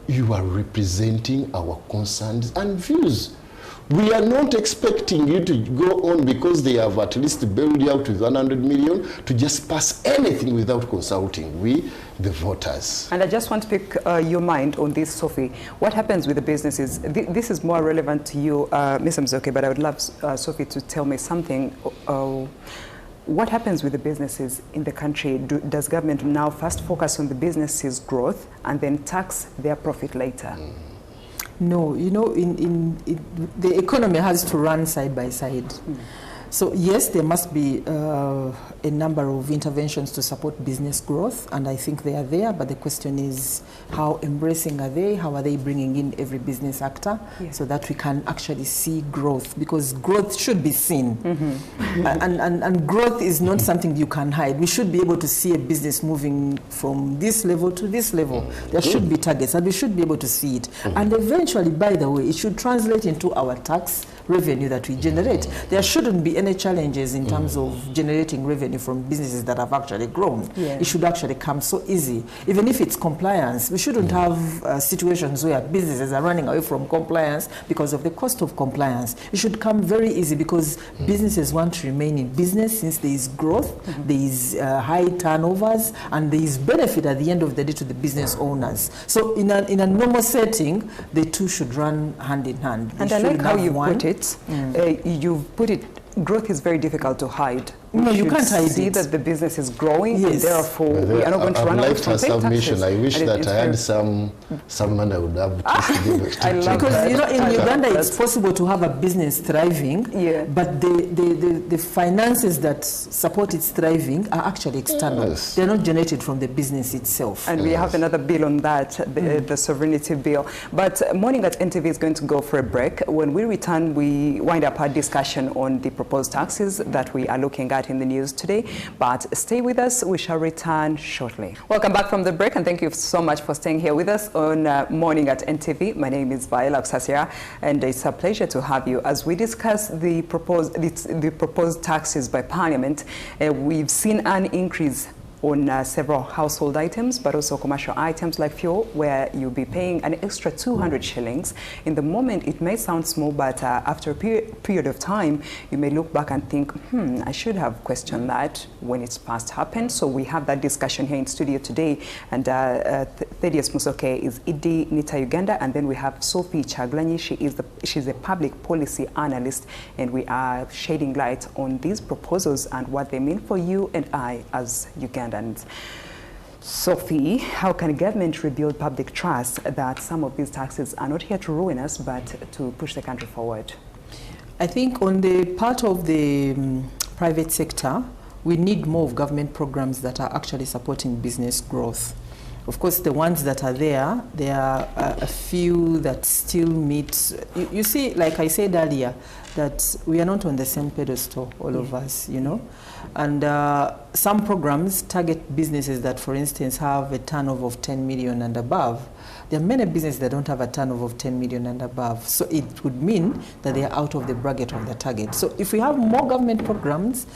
you are representing our concerns and views. We are not expecting you to go on because they have at least bailed you out with 100 million to just pass anything without consulting we, the voters. And I just want to pick your mind on this, Sophie. What happens with the businesses? This is more relevant to you, Ms. Mzoke, but I would love Sophie to tell me something. What happens with the businesses in the country? Does government now first focus on the businesses' growth and then tax their profit later? No, you know, the economy has to run side by side. So yes, there must be a number of interventions to support business growth, and I think they are there, but the question is how embracing are they? How are they bringing in every business actor so that we can actually see growth? Because growth should be seen. And growth is not something you can hide. We should be able to see a business moving from this level to this level. There should be targets, and we should be able to see it. And eventually, by the way, it should translate into our tax revenue that we generate. There shouldn't be any challenges in terms of generating revenue from businesses that have actually grown. It should actually come so easy. Even if it's compliance, we shouldn't have situations where businesses are running away from compliance because of the cost of compliance. It should come very easy because businesses want to remain in business since there is growth, there is high turnovers, and there is benefit at the end of the day to the business owners. So in a normal setting, the two should run hand in hand. And I like how you put it. You've put it, growth is very difficult to hide. No, you can't hide it. See that the business is growing, and therefore we are not going to run out from paying taxes. I wish that I had some man I would have to give it to. Because you know, in Uganda, it's possible to have a business thriving, but the finances that support its thriving are actually external. They're not generated from the business itself. And we have another bill on that, the sovereignty bill. But Morning at NTV is going to go for a break. When we return, we wind up our discussion on the proposed taxes that we are looking at in the news today. But stay with us, we shall return shortly. Welcome back from the break, and thank you so much for staying here with us on Morning at NTV. My name is Viola Kusasira, and it's a pleasure to have you as we discuss the proposed taxes by Parliament. We've seen an increase on several household items, but also commercial items like fuel, where you'll be paying an extra 200 shillings. In the moment, it may sound small, but after a period of time, you may look back and think, I should have questioned that when it's past happened. So we have that discussion here in studio today. And Thaddeus Musoke is Idi Nita Uganda, and then we have Sophie Chaglanyi. She's a public policy analyst, and we are shedding light on these proposals and what they mean for you and I as Ugandans. Sophie, how can government rebuild public trust that some of these taxes are not here to ruin us, but to push the country forward? I think on the part of the private sector, we need more of government programs that are actually supporting business growth. Of course, the ones that are there are a few that still meet. You see, like I said earlier, that we are not on the same pedestal, all of us, you know. And some programs target businesses that, for instance, have a turnover of 10 million and above. There are many businesses that don't have a turnover of 10 million and above. So it would mean that they are out of the bracket of the target. So if we have more government programs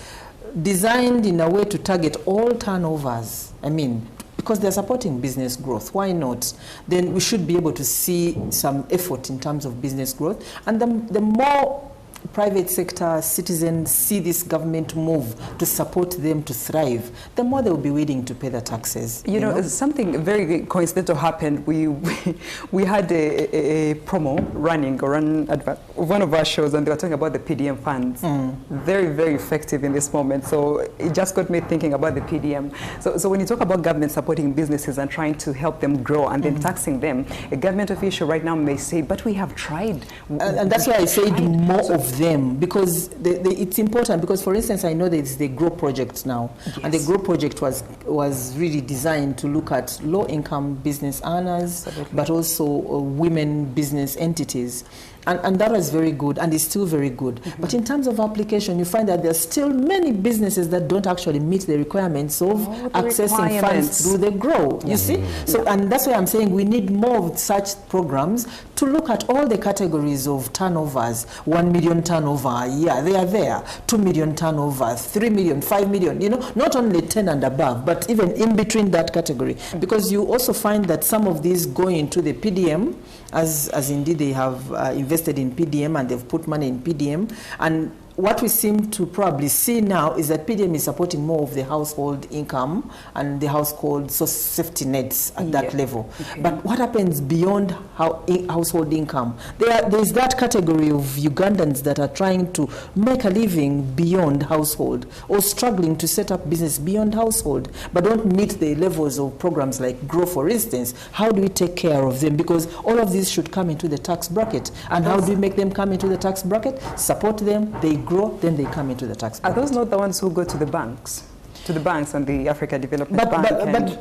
designed in a way to target all turnovers, I mean, because they're supporting business growth, why not? Then we should be able to see some effort in terms of business growth. And the more private sector citizens see this government move to support them to thrive, the more they will be willing to pay the taxes. You know, something very coincidental happened. We had a promo running on one of our shows, and they were talking about the PDM funds. Very, very effective in this moment. So it just got me thinking about the PDM. So when you talk about government supporting businesses and trying to help them grow and then taxing them, a government official right now may say, but we have tried. And that's why I said more of of them, because it's important, because for instance, I know there's the GROW project now, yes. And the GROW project was really designed to look at low-income business earners, absolutely. But also women business entities. And that was very good, and is still very good. Mm-hmm. But in terms of application, you find that there are still many businesses that don't actually meet the requirements of accessing funds through the GROW, you see? So, and that's why I'm saying we need more of such programs to look at all the categories of turnovers. 1 million turnover, yeah, they are there. 2 million turnover, 3 million, 5 million, you know, not only 10 and above, but even in between that category. Because you also find that some of these go into the PDM, as indeed they have invested in PDM and they've put money in PDM. And what we seem to probably see now is that PDM is supporting more of the household income and the household safety nets at that level. Okay. But what happens beyond household income? There's that category of Ugandans that are trying to make a living beyond household, or struggling to set up business beyond household, but don't meet the levels of programs like GROW, for instance. How do we take care of them? Because all of these should come into the tax bracket. And how do we make them come into the tax bracket? Support them, they grow, then they come into the tax bracket. Are those not the ones who go to the banks? To the banks and the Africa Development Bank?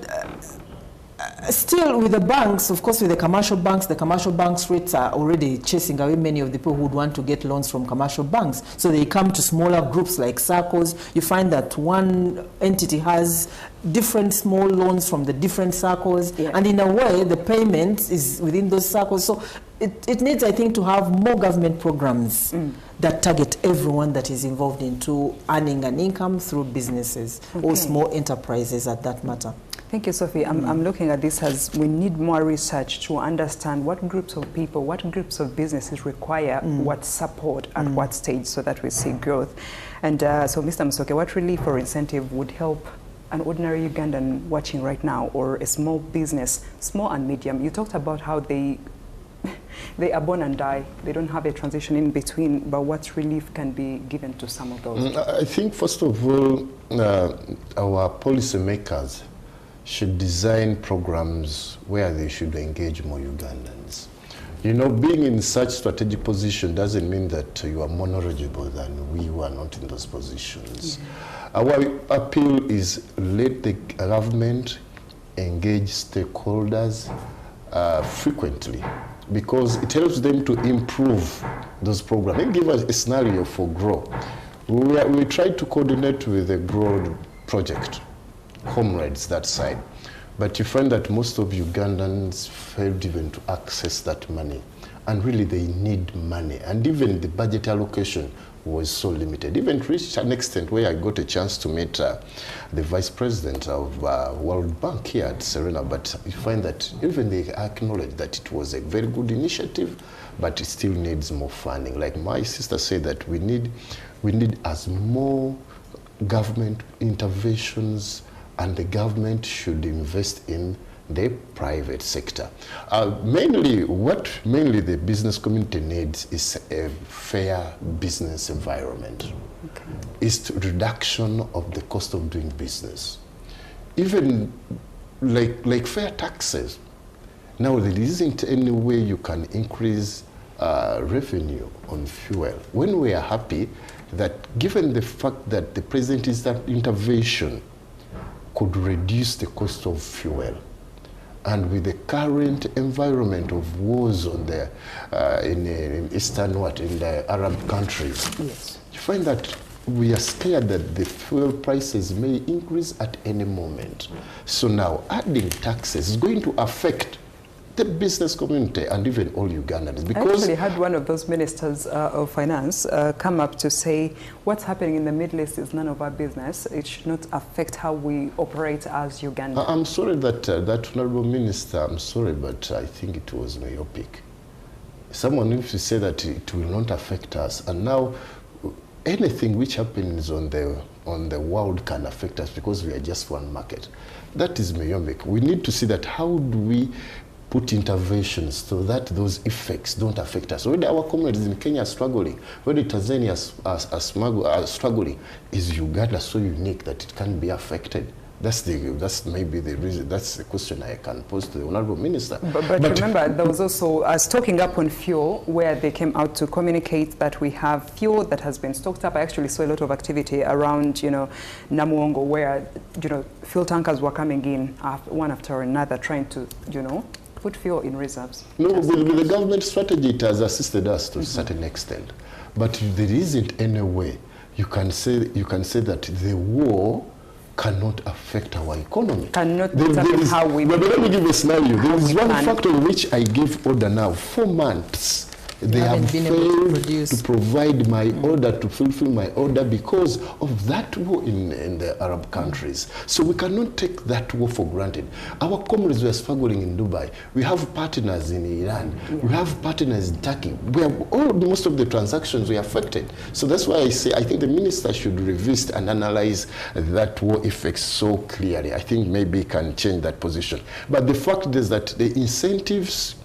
Still, with the banks, of course, with the commercial banks' rates are already chasing away many of the people who would want to get loans from commercial banks. So they come to smaller groups like circles. You find that one entity has different small loans from the different circles, yeah. And in a way, the payment is within those circles. So it needs, I think, to have more government programs that target everyone that is involved into earning an income through businesses, or small enterprises at that matter. Thank you, Sophie. I'm looking at this as we need more research to understand what groups of people, what groups of businesses require what support at what stage, so that we see growth. And so, Mr. Musoke, what relief or incentive would help an ordinary Ugandan watching right now, or a small business, small and medium? You talked about how they are born and die. They don't have a transition in between, but what relief can be given to some of those? I think, first of all, our policymakers should design programs where they should engage more Ugandans. You know, being in such strategic position doesn't mean that you are more knowledgeable than we who are not in those positions. Our appeal is let the government engage stakeholders frequently, because it helps them to improve those programs. Let me give us a scenario for GROW. We tried to coordinate with the GROW project, comrades that side, but you find that most of Ugandans failed even to access that money, and really they need money, and even the budget allocation was so limited, even to reach an extent where I got a chance to meet the vice president of World Bank here at Serena, but you find that even they acknowledge that it was a very good initiative, but it still needs more funding. Like my sister said, that we need as more government interventions, and the government should invest in the private sector. Mainly the business community needs is a fair business environment. It's reduction of the cost of doing business. Even like fair taxes. Now there isn't any way you can increase revenue on fuel. When we are happy that, given the fact that the president's intervention could reduce the cost of fuel, and with the current environment of wars on the in Eastern in the Arab countries, you find that we are scared that the fuel prices may increase at any moment. So now adding taxes is going to affect the business community and even all Ugandans. Because I actually had one of those ministers of finance come up to say, what's happening in the Middle East is none of our business. It should not affect how we operate as Uganda. I'm sorry that that honorable minister, I'm sorry, but I think it was myopic. Someone used to say that it will not affect us, and now anything which happens on the world can affect us because we are just one market. That is myopic. We need to see that how do we put interventions so that those effects don't affect us. Already our communities in Kenya are struggling. Already Tanzania are struggling. Is Uganda so unique that it can be affected? That's maybe the reason. That's the question I can pose to the Honourable Minister. But remember, there was also stocking up on fuel, where they came out to communicate that we have fuel that has been stocked up. I actually saw a lot of activity around, Namuongo, where, fuel tankers were coming in one after another, trying to, put fuel in reserves. No, with the government strategy, it has assisted us to a certain extent. But there isn't any way you can say that the war cannot affect our economy. Cannot determine how we... But let me give a scenario. There is one factor in which I give order now. 4 months. They have failed to provide my order, to fulfill my order, because of that war in the Arab countries. So we cannot take that war for granted. Our comrades were struggling in Dubai. We have partners in Iran. Yeah. We have partners in Turkey. Most of the transactions were affected. So that's why I say I think the minister should revisit and analyze that war effects so clearly. I think maybe he can change that position. But the fact is that the incentives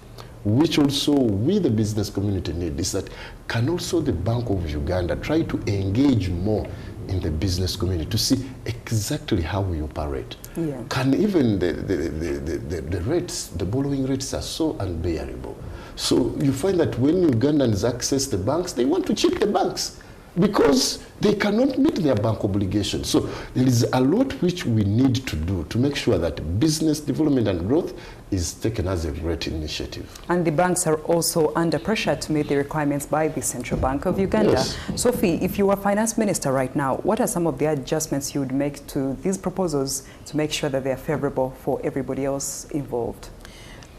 which also we, the business community, need, is that can also the Bank of Uganda try to engage more in the business community to see exactly how we operate. Yeah. Can even the rates, the borrowing rates are so unbearable. So you find that when Ugandans access the banks, they want to cheat the banks because they cannot meet their bank obligations. So there is a lot which we need to do to make sure that business development and growth is taken as a great initiative. And the banks are also under pressure to meet the requirements by the Central Bank of Uganda. Yes. Sophie, if you were finance minister right now, what are some of the adjustments you would make to these proposals to make sure that they are favorable for everybody else involved?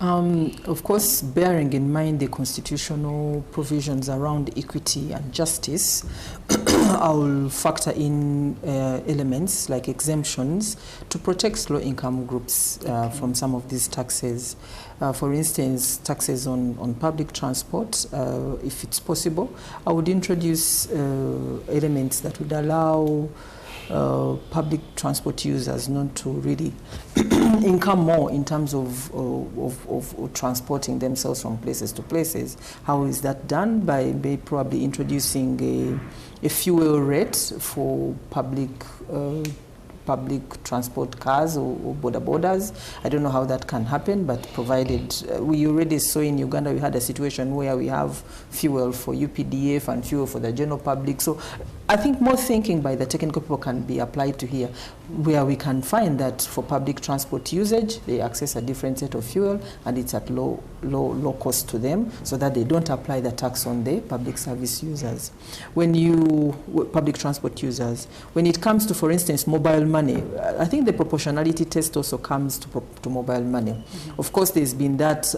Of course, bearing in mind the constitutional provisions around equity and justice, I will factor in elements like exemptions to protect low-income groups from some of these taxes. For instance, taxes on public transport, if it's possible. I would introduce elements that would allow public transport users not to really income more in terms of transporting themselves from places to places. How is that done? By probably introducing a fuel rate for public transport cars or border borders. I don't know how that can happen, but provided we already saw in Uganda, we had a situation where we have fuel for UPDF and fuel for the general public. So I think more thinking by the technical people can be applied to here, where we can find that for public transport usage, they access a different set of fuel and it's at low cost to them, so that they don't apply the tax on the public service users. Public transport users, when it comes to, for instance, mobile money, I think the proportionality test also comes to mobile money. Mm-hmm. Of course, there's been that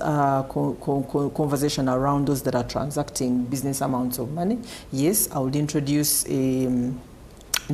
conversation around those that are transacting business amounts of money. Yes, I would introduce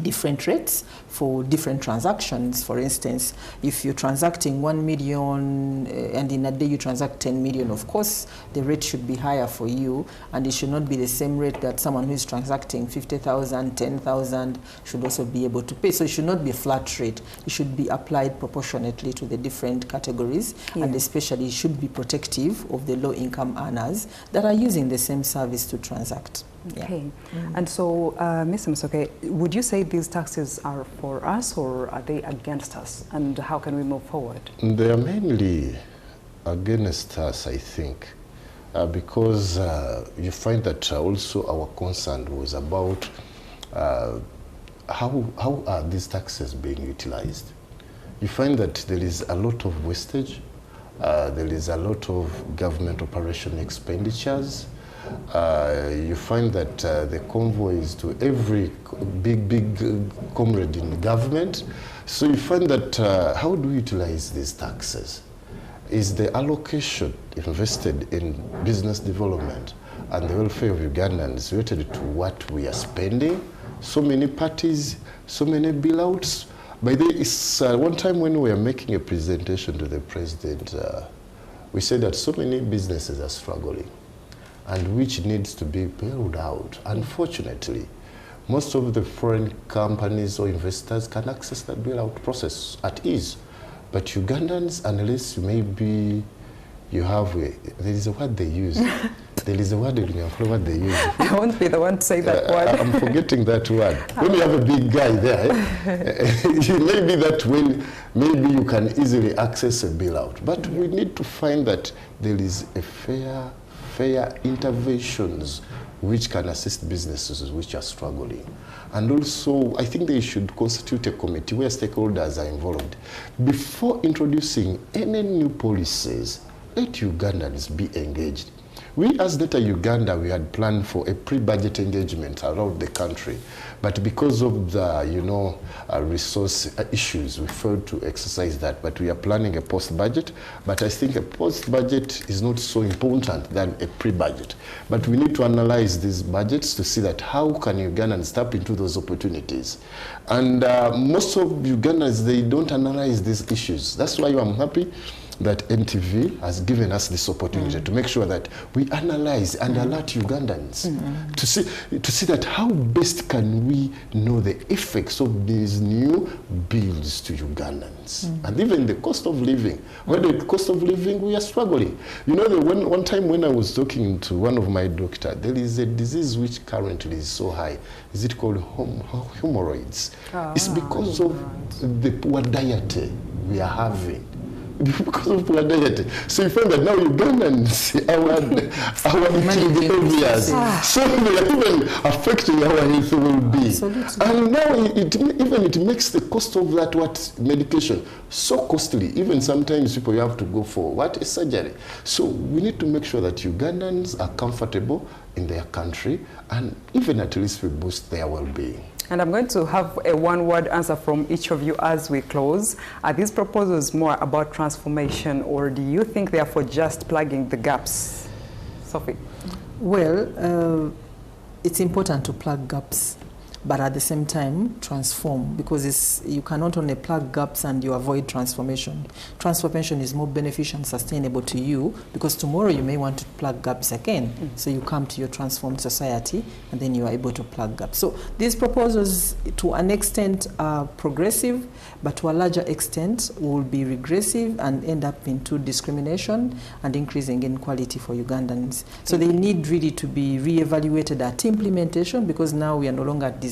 different rates for different transactions. For instance, if you're transacting 1 million and in a day you transact 10 million, of course the rate should be higher for you, and it should not be the same rate that someone who is transacting 50,000, 10,000 should also be able to pay. So it should not be a flat rate. It should be applied proportionately to the different categories, and especially it should be protective of the low-income earners that are using the same service to transact. Okay. Yeah. And so, Mr. Musoke, would you say these taxes are for us or are they against us? And how can we move forward? They are mainly against us, I think, because you find that also our concern was about how are these taxes being utilized. You find that there is a lot of wastage, there is a lot of government operation expenditures. You find that the convoys to every big comrade in government. So you find that how do we utilize these taxes? Is the allocation invested in business development and the welfare of Ugandans related to what we are spending? So many parties, so many bailouts. By the way, one time when we were making a presentation to the president, we said that so many businesses are struggling, and which needs to be bailed out. Unfortunately, most of the foreign companies or investors can access that bailout process at ease. But Ugandans, unless maybe you have, there is a word they use, There is a word in Nyankole what they use. I won't be the one to say that word. I'm forgetting that word. When you have a big guy there, it may be that when maybe you can easily access a bailout. But we need to find that there is a fair interventions which can assist businesses which are struggling. And also, I think they should constitute a committee where stakeholders are involved. Before introducing any new policies, let Ugandans be engaged. We as Data Uganda, we had planned for a pre-budget engagement around the country, but because of the, resource issues, we failed to exercise that. But we are planning a post-budget, but I think a post-budget is not so important than a pre-budget. But we need to analyze these budgets to see that how can Ugandans tap into those opportunities. And most of Ugandans, they don't analyze these issues. That's why I'm happy that NTV has given us this opportunity to make sure that we analyze and alert Ugandans to see that how best can we know the effects of these new bills to Ugandans. And even the cost of living. When the cost of living, we are struggling. You know, one time when I was talking to one of my doctors, there is a disease which currently is so high. Is it called hemorrhoids? It's because of the poor diet we are having. Because of poor diet. So you find that now Ugandans, our eating behaviors, so they are even affecting our health well-being. And now it makes the cost of that medication so costly. Even sometimes people have to go for a surgery. So we need to make sure that Ugandans are comfortable in their country, and even at least we boost their well-being. And I'm going to have a one-word answer from each of you as we close. Are these proposals more about transformation, or do you think they are for just plugging the gaps? Sophie? Well, it's important to plug gaps, but at the same time transform, because you cannot only plug gaps and you avoid transformation. Transformation is more beneficial and sustainable to you, because tomorrow you may want to plug gaps again. So you come to your transformed society and then you are able to plug gaps. So these proposals to an extent are progressive, but to a larger extent will be regressive and end up into discrimination and increasing inequality for Ugandans. So they need really to be re-evaluated at implementation, because now we are no longer at design.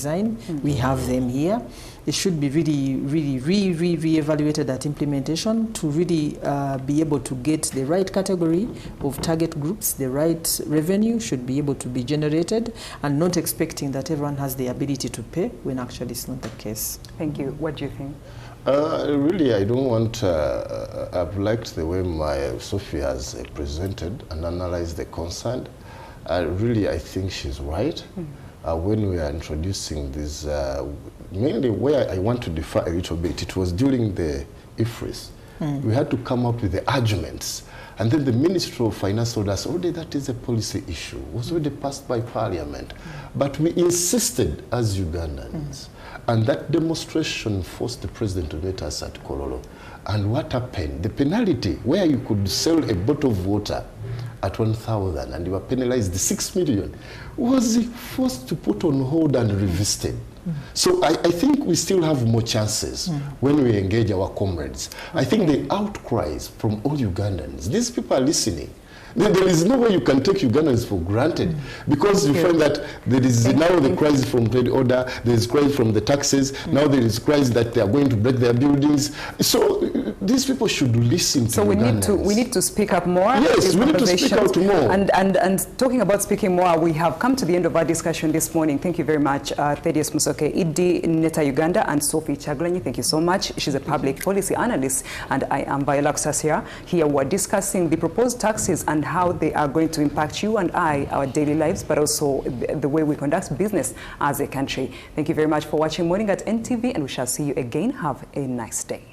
We have them here. It should be really re-evaluated at implementation to really be able to get the right category of target groups. The right revenue should be able to be generated, and not expecting that everyone has the ability to pay when actually it's not the case. Thank you. What do you think? Really, I don't want, I've liked the way my Sophie has presented and analyzed the concern. Really, I think she's right. When we are introducing this, mainly where I want to differ a little bit, it was during the IFRIS. We had to come up with the arguments. And then the Ministry of Finance told us, already that is a policy issue. It was already passed by Parliament. But we insisted as Ugandans. And that demonstration forced the President to meet us at Kololo. And what happened? The penalty, where you could sell a bottle of water at 1,000 and you were penalized 6 million, was forced to put on hold and revisited. So I think we still have more chances when we engage our comrades. I think the outcries from all Ugandans, these people are listening. There is no way you can take Ugandans for granted, because you find that there is now the crisis from trade order, there is crisis from the taxes, now there is crisis that they are going to break their buildings. So these people should listen to Ugandans. So we need to speak up more. Yes, we need to speak out more. And talking about speaking more, we have come to the end of our discussion this morning. Thank you very much, Thaddeus Musoke, Idi Neta Uganda, and Sophie Chagulanyi. Thank you so much. She's a public policy analyst, and I am Viola Kusasira. Here we're discussing the proposed taxes and how they are going to impact you and I, our daily lives, but also the way we conduct business as a country. Thank you very much for watching Morning at NTV, and we shall see you again. Have a nice day.